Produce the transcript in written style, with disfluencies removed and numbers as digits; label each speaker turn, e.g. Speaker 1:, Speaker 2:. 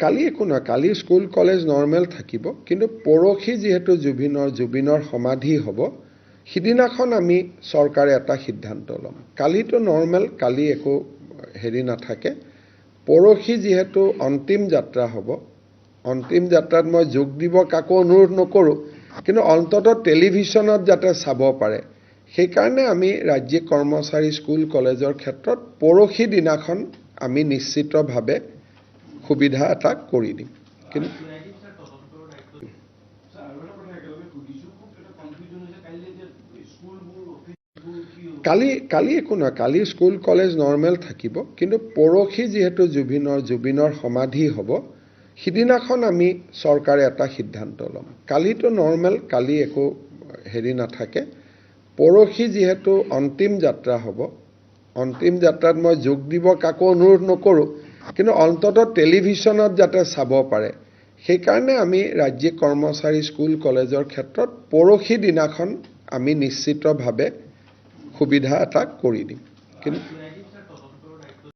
Speaker 1: কালি একো নহয়, কালি school college normal থাকিব, কিন্তু পৰহি যিহেতু জুবিনৰ সমাধি হ'ব, সিদিনাখন আমি চৰকাৰে এটা সিদ্ধান্ত ল'ম। কালিতো নৰ্মেল, কালি একো নাথাকে। পৰহি যিহেতু অন্তিম যাত্ৰা হ'ব, অন্তিম যাত্ৰাত মই যোগ দিব কাকো অনুৰোধ নকৰোঁ, কিন্তু অন্ততঃ টেলিভিশ্যনত যাতে চাব পাৰে, সেইকাৰণে আমি ৰাজ্যিক কৰ্মচাৰী স্কুল কলেজৰ ক্ষেত্ৰত পৰহি দিনাখন আমি নিশ্চিতভাৱে সুবিধা এটা কৰি দিম। কিন্তু কালি একো নহয়, কালি স্কুল কলেজ নৰ্মেল থাকিব, কিন্তু পৰহি যিহেতু জুবিনৰ সমাধি হ'ব, সিদিনাখন আমি চৰকাৰে এটা সিদ্ধান্ত ল'ম। কালিতো নৰ্মেল, কালি একো নাথাকে। পৰহি যিহেতু অন্তিম যাত্ৰা হ'ব, অন্তিম যাত্ৰাত মই যোগ দিব কাকো অনুৰোধ নকৰোঁ, কিন্তু অন্ততঃ টেলিভিশ্যনত যাতে চাব পাৰে, সেইকাৰণে আমি ৰাজ্যিক কৰ্মচাৰী স্কুল কলেজৰ ক্ষেত্ৰত পৰহি দিনাখন আমি নিশ্চিতভাৱে সুবিধা এটা কৰি দিম। কিন্তু